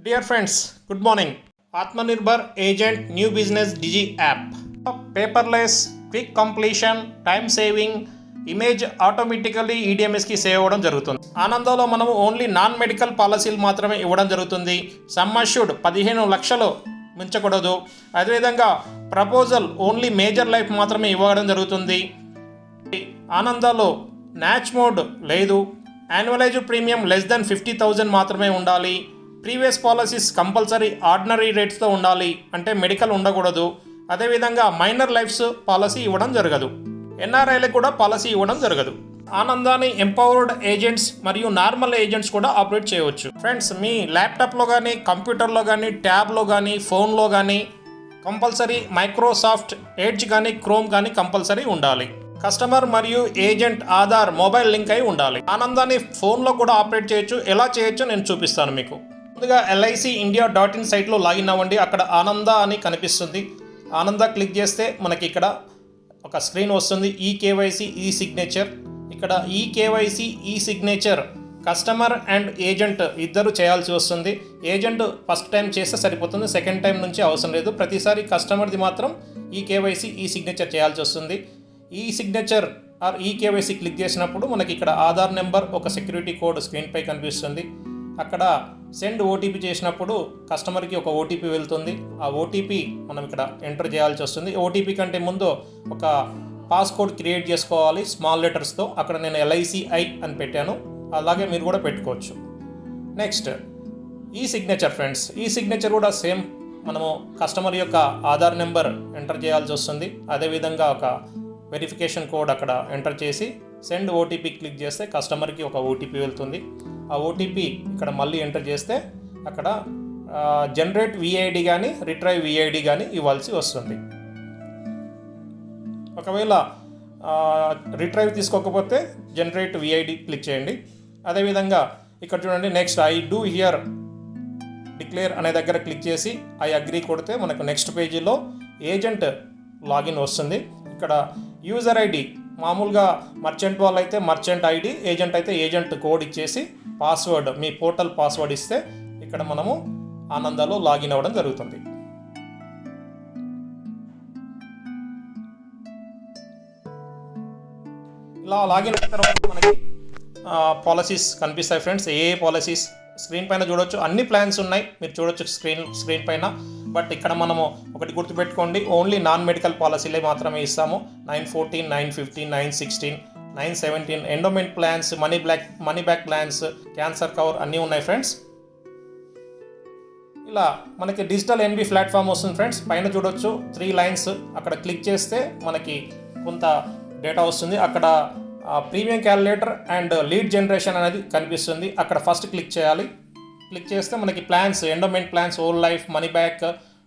Dear friends, good morning. Atmanirbhar Agent New Business Digi app. Paperless, quick completion, time saving, image automatically ఈడిఎంఎస్కి save అవ్వడం జరుగుతుంది. ఆనందంలో మనము only non medical పాలసీలు మాత్రమే ఇవ్వడం జరుగుతుంది. సమ్ అష్యూర్డ్ 15 లక్షలు మించకూడదు. అదేవిధంగా ప్రపోజల్ ఓన్లీ మేజర్ లైఫ్ మాత్రమే ఇవ్వడం జరుగుతుంది. ఆనందాలో న్యాచ్ మోడ్ లేదు. యాన్యువలైజ్డ్ ప్రీమియం లెస్ దెన్ 50,000 మాత్రమే ఉండాలి. ప్రీవియస్ పాలసీస్ కంపల్సరీ ఆర్డినరీ రేట్స్తో ఉండాలి, అంటే మెడికల్ ఉండకూడదు. అదేవిధంగా మైనర్ లైఫ్స్ పాలసీ ఇవ్వడం జరగదు. ఎన్ఆర్ఐలకు కూడా పాలసీ ఇవ్వడం జరగదు. ఆనందాన్ని ఎంపవర్డ్ ఏజెంట్స్ మరియు నార్మల్ ఏజెంట్స్ కూడా ఆపరేట్ చేయవచ్చు. ఫ్రెండ్స్, మీ ల్యాప్టాప్లో కానీ, కంప్యూటర్లో కానీ, ట్యాబ్లో కానీ, ఫోన్లో కానీ కంపల్సరీ మైక్రోసాఫ్ట్ ఎడ్జ్ కానీ, క్రోమ్ కానీ కంపల్సరీ ఉండాలి. కస్టమర్ మరియు ఏజెంట్ ఆధార్ మొబైల్ లింక్ అయి ఉండాలి. ఆనందాన్ని ఫోన్లో కూడా ఆపరేట్ చేయొచ్చు. ఎలా చేయొచ్చో నేను చూపిస్తాను మీకు. ముందుగా LICindia.in సైట్లో లాగిన్ అవ్వండి. అక్కడ ఆనంద అని కనిపిస్తుంది. ఆనంద క్లిక్ చేస్తే మనకి ఇక్కడ ఒక స్క్రీన్ వస్తుంది. ఈకేవైసీ ఈ సిగ్నేచర్. ఇక్కడ ఈకేవైసీ ఈ సిగ్నేచర్ కస్టమర్ అండ్ ఏజెంట్ ఇద్దరు చేయాల్సి వస్తుంది. ఏజెంట్ ఫస్ట్ టైం చేస్తే సరిపోతుంది, సెకండ్ టైం నుంచి అవసరం లేదు. ప్రతిసారి కస్టమర్ది మాత్రం ఈకేవైసీ ఈ సిగ్నేచర్ చేయాల్సి వస్తుంది. ఈ సిగ్నేచర్ ఆర్ ఈకేవైసీ క్లిక్ చేసినప్పుడు మనకి ఇక్కడ ఆధార్ నెంబర్, ఒక సెక్యూరిటీ కోడ్ స్క్రీన్పై కనిపిస్తుంది. అక్కడ సెండ్ ఓటీపీ చేసినప్పుడు కస్టమర్కి ఒక ఓటీపీ వెళ్తుంది. ఆ ఓటీపీ మనం ఇక్కడ ఎంటర్ చేయాల్సి వస్తుంది. ఓటీపీ కంటే ముందు ఒక పాస్కోడ్ క్రియేట్ చేసుకోవాలి స్మాల్ లెటర్స్తో. అక్కడ నేను LICI అని పెట్టాను, అలాగే మీరు కూడా పెట్టుకోవచ్చు. నెక్స్ట్ ఈ సిగ్నేచర్ ఫ్రెండ్స్, ఈ సిగ్నేచర్ కూడా సేమ్ మనము కస్టమర్ యొక్క ఆధార్ నెంబర్ ఎంటర్ చేయాల్సి వస్తుంది. అదేవిధంగా ఒక వెరిఫికేషన్ కోడ్ అక్కడ ఎంటర్ చేసి సెండ్ ఓటీపీ క్లిక్ చేస్తే కస్టమర్కి ఒక ఓటీపీ వెళ్తుంది. ఆ ఓటీపీ ఇక్కడ మళ్ళీ ఎంటర్ చేస్తే అక్కడ జనరేట్ విఐడి కానీ, రిట్రైవ్ విఐడి కానీ ఇవ్వాల్సి వస్తుంది. ఒకవేళ రిట్రైవ్ తీసుకోకపోతే జనరేట్ విఐడి క్లిక్ చేయండి. అదేవిధంగా ఇక్కడ చూడండి, next I do here declare అనే దగ్గర క్లిక్ చేసి ఐ అగ్రీ కొడితే మనకు నెక్స్ట్ పేజీలో ఏజెంట్ లాగిన్ వస్తుంది. ఇక్కడ యూజర్ ఐడి మామూలుగా మర్చెంట్ వాళ్ళు అయితే మర్చెంట్ ఐడి, ఏజెంట్ అయితే ఏజెంట్ కోడ్ ఇచ్చేసి పాస్వర్డ్, మీ పోర్టల్ పాస్వర్డ్ ఇస్తే ఇక్కడ మనము ఆనందాలో లాగిన్ అవ్వడం జరుగుతుంది. ఇలా లాగిన్ అయిన తర్వాత మనకి పాలసీస్ కనిపిస్తాయి ఫ్రెండ్స్. ఏ పాలసీస్ స్క్రీన్ పైన చూడొచ్చు. అన్ని ప్లాన్స్ ఉన్నాయి, మీరు చూడొచ్చు స్క్రీన్ పైన. బట్ ఇక్కడ మనము ఒకటి గుర్తుపెట్టుకోండి, ఓన్లీ నాన్ మెడికల్ పాలసీలే మాత్రమే ఇస్తాము. 914, 915, 916, 917 endowment plans, money back plans, cancer cover అన్నీ ఉన్నాయి ఫ్రెండ్స్. ఇలా మనకి డిజిటల్ NB ప్లాట్ఫామ్ వస్తుంది ఫ్రెండ్స్. పైన చూడొచ్చు 3 లైన్స్. అక్కడ క్లిక్ చేస్తే మనకి కొంత డేటా వస్తుంది. అక్కడ premium calculator and lead generation అనేది కనిపిస్తుంది. అక్కడ ఫస్ట్ క్లిక్ చేయాలి. క్లిక్ చేస్తే మనకి plans, endowment plans, old life, money back,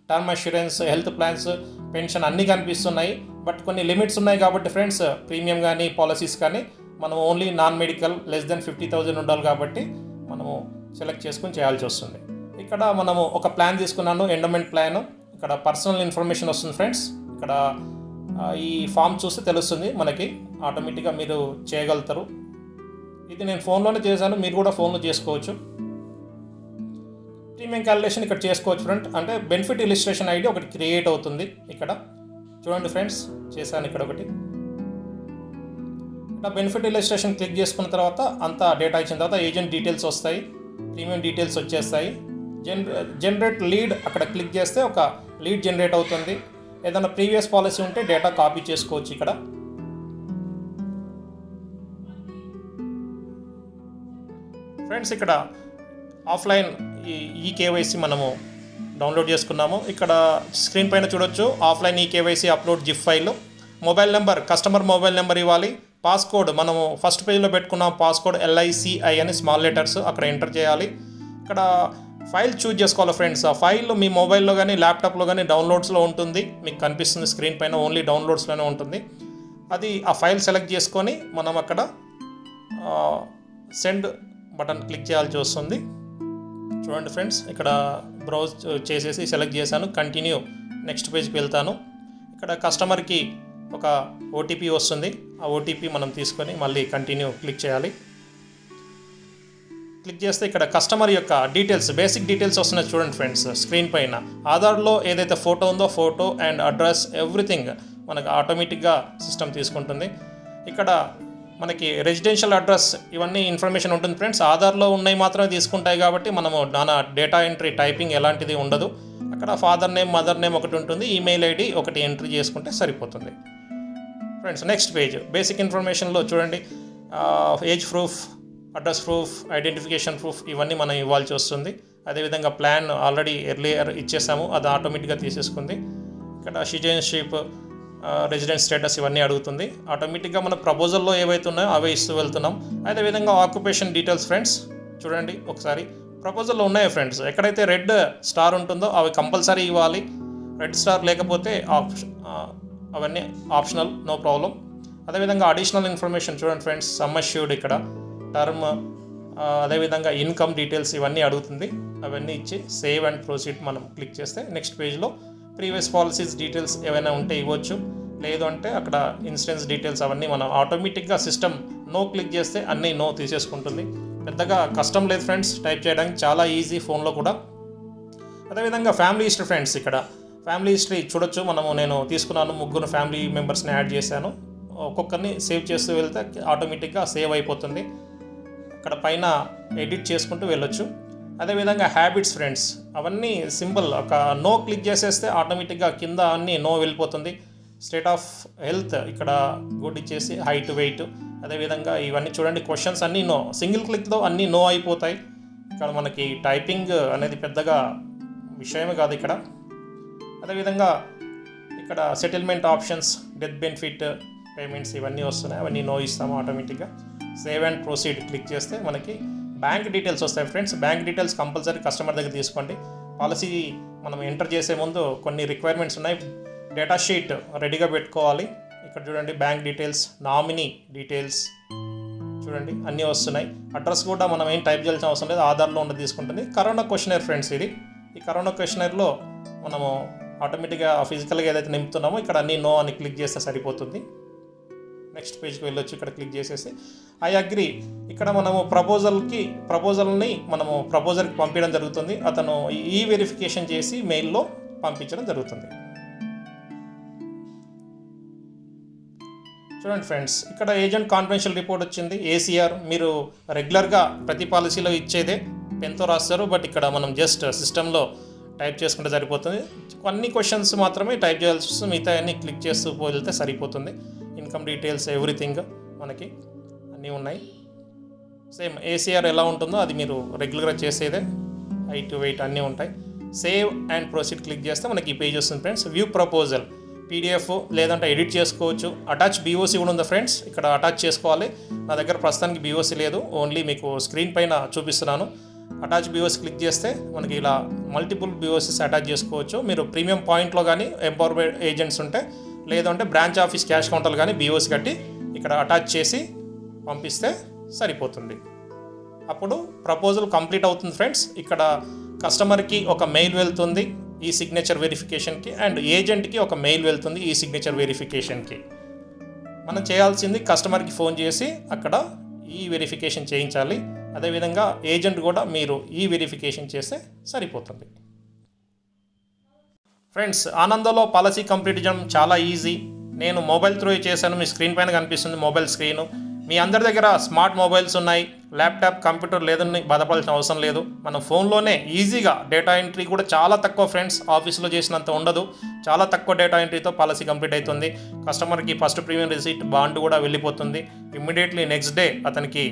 term assurance, health plans, pension అన్నీ కనిపిస్తున్నాయి. బట్ కొన్ని లిమిట్స్ ఉన్నాయి కాబట్టి ఫ్రెండ్స్, ప్రీమియం కానీ పాలసీస్ కానీ మనం only non medical less than 50,000 ఉండాలి కాబట్టి మనము సెలెక్ట్ చేసుకొని చేయాల్సి వస్తుంది. ఇక్కడ మనము ఒక ప్లాన్ తీసుకున్నాను, ఎండోమెంట్ ప్లాన్. ఇక్కడ పర్సనల్ ఇన్ఫర్మేషన్ వస్తుంది ఫ్రెండ్స్. ఇక్కడ ఈ ఫామ్ చూస్తే తెలుస్తుంది మనకి, ఆటోమేటిక్గా మీరు చేయగలుగుతారు. ఇది నేను ఫోన్లోనే చేశాను, మీరు కూడా ఫోన్లో చేసుకోవచ్చు. ప్రీమియం క్యాలిక్యులేషన్ ఇక్కడ చేసుకోవచ్చు ఫ్రెండ్. అంటే బెనిఫిట్ ఇలిస్ట్రేషన్ ఐడి ఒకటి క్రియేట్ అవుతుంది. ఇక్కడ చూడండి ఫ్రెండ్స్, చేశాను ఇక్కడ ఒకటి. ఇక్కడ బెనిఫిట్ ఇలిస్ట్రేషన్ క్లిక్ చేసుకున్న తర్వాత అంతా డేటా ఇచ్చిన తర్వాత ఏజెంట్ డీటెయిల్స్ వస్తాయి, ప్రీమియం డీటెయిల్స్ వచ్చేస్తాయి. జనరేట్ లీడ్ అక్కడ క్లిక్ చేస్తే ఒక లీడ్ జనరేట్ అవుతుంది. ఏదైనా ప్రీవియస్ పాలసీ ఉంటే డేటా కాపీ చేసుకోవచ్చు. ఇక్కడ ఫ్రెండ్స్, ఇక్కడ ఆఫ్లైన్ ఈకేవైసీ మనము డౌన్లోడ్ చేసుకున్నాము. ఇక్కడ స్క్రీన్ పైన చూడొచ్చు, offline eKYC upload zip file. Mobile number, customer mobile number ఇవ్వాలి. పాస్కోడ్ మనము ఫస్ట్ పేజ్లో పెట్టుకున్నాం, పాస్కోడ్ LICI అని స్మాల్ లెటర్స్ అక్కడ ఎంటర్ చేయాలి. ఇక్కడ ఫైల్ చూజ్ చేసుకోవాలి ఫ్రెండ్స్. ఆ ఫైల్ మీ మొబైల్లో కానీ, ల్యాప్టాప్లో కానీ డౌన్లోడ్స్లో ఉంటుంది. మీకు కనిపిస్తుంది స్క్రీన్ పైన, ఓన్లీ డౌన్లోడ్స్లోనే ఉంటుంది. అది ఆ ఫైల్ సెలెక్ట్ చేసుకొని మనం అక్కడ సెండ్ బటన్ క్లిక్ చేయాల్సి వస్తుంది. చూడండి ఫ్రెండ్స్, ఇక్కడ బ్రౌజ్ చేసేసి సెలెక్ట్ చేశాను. కంటిన్యూ, నెక్స్ట్ పేజ్కి వెళ్తాను. ఇక్కడ కస్టమర్కి ఒక ఓటీపీ వస్తుంది. ఆ ఓటీపీ మనం తీసుకొని మళ్ళీ కంటిన్యూ క్లిక్ చేయాలి. క్లిక్ చేస్తే ఇక్కడ కస్టమర్ యొక్క డీటెయిల్స్, బేసిక్ డీటెయిల్స్ వస్తున్నాయి చూడండి ఫ్రెండ్స్ స్క్రీన్ పైన. ఆధార్లో ఏదైతే ఫోటో ఉందో ఫోటో అండ్ అడ్రస్ ఎవ్రీథింగ్ మనకు ఆటోమేటిక్గా సిస్టమ్ తీసుకుంటుంది. ఇక్కడ మనకి రెసిడెన్షియల్ అడ్రస్ ఇవన్నీ ఇన్ఫర్మేషన్ ఉంటుంది ఫ్రెండ్స్. ఆధార్లో ఉన్నాయి మాత్రమే తీసుకుంటాయి కాబట్టి మనము నానా డేటా ఎంట్రీ టైపింగ్ ఎలాంటిది ఉండదు. అక్కడ ఫాదర్ నేమ్ మదర్ నేమ్ ఒకటి ఉంటుంది, ఈమెయిల్ ఐడి ఒకటి ఎంట్రీ చేసుకుంటే సరిపోతుంది ఫ్రెండ్స్. నెక్స్ట్ పేజ్ బేసిక్ ఇన్ఫర్మేషన్లో చూడండి age proof, address proof, identification proof ఇవన్నీ మనం ఇవ్వాల్సి వస్తుంది. అదేవిధంగా ప్లాన్ ఆల్రెడీ ఎర్లియర్ ఇచ్చేసాము, అది ఆటోమేటిక్గా తీసేసుకుంది. ఇక్కడ సిటిజన్షిప్, రెసిడెన్స్ స్టేటస్ ఇవన్నీ అడుగుతుంది. ఆటోమేటిక్గా మన ప్రపోజల్లో ఏవైతే ఉన్నాయో అవే ఇస్తూ వెళ్తున్నాం. అదేవిధంగా ఆక్యుపేషన్ డీటెయిల్స్ ఫ్రెండ్స్ చూడండి ఒకసారి. ప్రపోజల్లో ఉన్నాయి ఫ్రెండ్స్, ఎక్కడైతే రెడ్ స్టార్ ఉంటుందో అవి కంపల్సరీ ఇవ్వాలి. రెడ్ స్టార్ లేకపోతే అవన్నీ ఆప్షనల్, నో ప్రాబ్లం. అదేవిధంగా అడిషనల్ ఇన్ఫర్మేషన్ చూడండి ఫ్రెండ్స్, సమ్ అష్యూర్డ్ ఇక్కడ టర్మ్, అదేవిధంగా ఇన్కమ్ డీటెయిల్స్ ఇవన్నీ అడుగుతుంది. అవన్నీ ఇచ్చి సేవ్ అండ్ ప్రొసీడ్ మనం క్లిక్ చేస్తే నెక్స్ట్ పేజ్లో ప్రీవియస్ పాలసీస్ డీటెయిల్స్ ఏవైనా ఉంటే ఇవ్వచ్చు, లేదు అంటే అక్కడ ఇన్సూరెన్స్ డీటెయిల్స్ అవన్నీ మనం ఆటోమేటిక్గా సిస్టమ్ నో క్లిక్ చేస్తే అన్నీ నో తీసేసుకుంటుంది. పెద్దగా కష్టం లేదు ఫ్రెండ్స్, టైప్ చేయడానికి చాలా ఈజీ ఫోన్లో కూడా. అదేవిధంగా ఫ్యామిలీ హిస్టరీ ఫ్రెండ్స్, ఇక్కడ ఫ్యామిలీ హిస్టరీ చూడొచ్చు. నేను తీసుకున్నాను, 3 ఫ్యామిలీ మెంబర్స్ని యాడ్ చేశాను. ఒక్కొక్కరిని సేవ్ చేస్తూ వెళ్తే ఆటోమేటిక్గా సేవ్ అయిపోతుంది. అక్కడ పైన ఎడిట్ చేసుకుంటూ వెళ్ళొచ్చు. అదేవిధంగా హ్యాబిట్స్ ఫ్రెండ్స్, అవన్నీ సింపుల్, ఒక నో క్లిక్ చేసేస్తే ఆటోమేటిక్గా కింద అన్నీ నో వెళ్ళిపోతుంది. స్టేట్ ఆఫ్ హెల్త్ ఇక్కడ గుడ్ ఇచ్చేసి హైట్ వెయిట్, అదేవిధంగా ఇవన్నీ చూడండి క్వశ్చన్స్ అన్నీ నో, సింగిల్ క్లిక్తో అన్నీ నో అయిపోతాయి. ఇక్కడ మనకి టైపింగ్ అనేది పెద్దగా విషయమే కాదు ఇక్కడ. అదేవిధంగా ఇక్కడ settlement options, death benefit payments ఇవన్నీ వస్తున్నాయి, అవన్నీ నో ఇస్తాము ఆటోమేటిక్గా. సేవ్ అండ్ ప్రొసీడ్ క్లిక్ చేస్తే మనకి బ్యాంక్ డీటెయిల్స్ వస్తాయి friends. Bank details compulsory customer దగ్గర తీసుకోండి. పాలసీ మనం ఎంటర్ చేసే ముందు కొన్ని రిక్వైర్మెంట్స్ ఉన్నాయి. డేటా షీట్ రెడీగా పెట్టుకోవాలి. ఇక్కడ చూడండి బ్యాంక్ డీటెయిల్స్, నామినీ డీటెయిల్స్ చూడండి అన్నీ వస్తున్నాయి. అడ్రస్ కూడా మనం ఏం టైప్ చేయాల్సిన అవసరం లేదు, ఆధార్లో ఉన్నది తీసుకుంటుంది. కరోనా క్వశ్చనర్ ఫ్రెండ్స్ ఇది. ఈ కరోనా క్వశ్చనర్లో మనము ఆటోమేటిక్గా ఫిజికల్గా ఏదైతే నింపుతున్నామో ఇక్కడ అన్నీ నో అని క్లిక్ చేస్తే సరిపోతుంది. నెక్స్ట్ పేజ్కి వెళ్ళొచ్చు, ఇక్కడ క్లిక్ చేసేసి ఐ అగ్రీ. ఇక్కడ మనము ప్రపోజల్ని మనము ప్రపోజర్కి పంపించడం జరుగుతుంది. అతను ఈ వెరిఫికేషన్ చేసి మెయిల్లో పంపించడం జరుగుతుంది. చూడండి ఫ్రెండ్స్, ఇక్కడ ఏజెంట్ కాన్ఫిడెన్షియల్ రిపోర్ట్ వచ్చింది. ఏసీఆర్ మీరు రెగ్యులర్గా ప్రతి పాలసీలో ఇచ్చేదే, పెన్తో రాస్తారు. బట్ ఇక్కడ మనం జస్ట్ సిస్టంలో టైప్ చేసుకుంటే సరిపోతుంది. కొన్ని క్వశ్చన్స్ మాత్రమే టైప్ చేయాల్సి వస్తుంది, మిగతా అన్నీ క్లిక్ చేస్తూ వెళ్తే సరిపోతుంది. ఇన్కమ్ డీటెయిల్స్ ఎవ్రీథింగ్ మనకి అన్నీ ఉన్నాయి. సేమ్ ఏసీఆర్ ఎలా ఉంటుందో అది మీరు రెగ్యులర్గా చేసేదే, హైట్ వెయిట్ అన్నీ ఉంటాయి. సేవ్ అండ్ ప్రొసీడ్ క్లిక్ చేస్తే మనకి ఈ పేజ్ వస్తుంది ఫ్రెండ్స్. వ్యూ ప్రపోజల్ పీడిఎఫ్ లేదంటే ఎడిట్ చేసుకోవచ్చు. అటాచ్ బీఓసీ కూడా ఉంది ఫ్రెండ్స్, ఇక్కడ అటాచ్ చేసుకోవాలి. నా దగ్గర ప్రస్తుతానికి బీఓసీ లేదు, ఓన్లీ మీకు స్క్రీన్ పైన చూపిస్తున్నాను. అటాచ్ బీఓసీ క్లిక్ చేస్తే మనకి ఇలా మల్టిపుల్ బీఓసీస్ అటాచ్ చేసుకోవచ్చు. మీరు ప్రీమియం పాయింట్లో కానీ ఎంపవర్మెంట్ ఏజెంట్స్ ఉంటే, లేదంటే బ్రాంచ్ ఆఫీస్ క్యాష్ కౌంటర్లు కానీ బీఓసీ కట్టి ఇక్కడ అటాచ్ చేసి పంపిస్తే సరిపోతుంది. అప్పుడు ప్రపోజల్ కంప్లీట్ అవుతుంది ఫ్రెండ్స్. ఇక్కడ కస్టమర్కి ఒక మెయిల్ వెళ్తుంది ఈ సిగ్నేచర్ వెరిఫికేషన్కి, అండ్ ఏజెంట్కి ఒక మెయిల్ వెళ్తుంది ఈ సిగ్నేచర్ వెరిఫికేషన్కి. మనం చేయాల్సింది కస్టమర్కి ఫోన్ చేసి అక్కడ ఈ వెరిఫికేషన్ చేయించాలి. అదేవిధంగా ఏజెంట్ కూడా మీరు ఈ వెరిఫికేషన్ చేస్తే సరిపోతుంది ఫ్రెండ్స్. ఆనందంలో పాలసీ కంప్లీట్ చేయడం చాలా ఈజీ. నేను మొబైల్ త్రూ చేశాను, మీ స్క్రీన్ పైన కనిపిస్తుంది మొబైల్ స్క్రీను. మీ అందరి దగ్గర స్మార్ట్ మొబైల్స్ ఉన్నాయి, ల్యాప్టాప్ కంప్యూటర్ లేదని బాధపడాల్సిన అవసరం లేదు. మన ఫోన్లోనే ఈజీగా డేటా ఎంట్రీ కూడా చాలా తక్కువ ఫ్రెండ్స్, ఆఫీస్లో చేసినంత ఉండదు. చాలా తక్కువ డేటా ఎంట్రీతో పాలసీ కంప్లీట్ అవుతుంది. కస్టమర్కి ఫస్ట్ ప్రీమియం రిసీట్ బాండ్ కూడా వెళ్ళిపోతుంది. ఇమ్మీడియట్లీ నెక్స్ట్ డే అతనికి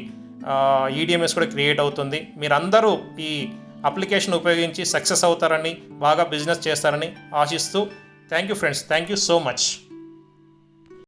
ఈడిఎంఎస్ కూడా క్రియేట్ అవుతుంది. మీరందరూ ఈ అప్లికేషన్ ఉపయోగించి సక్సెస్ అవుతారని, బాగా బిజినెస్ చేస్తారని ఆశిస్తూ thank you friends, thank you so much.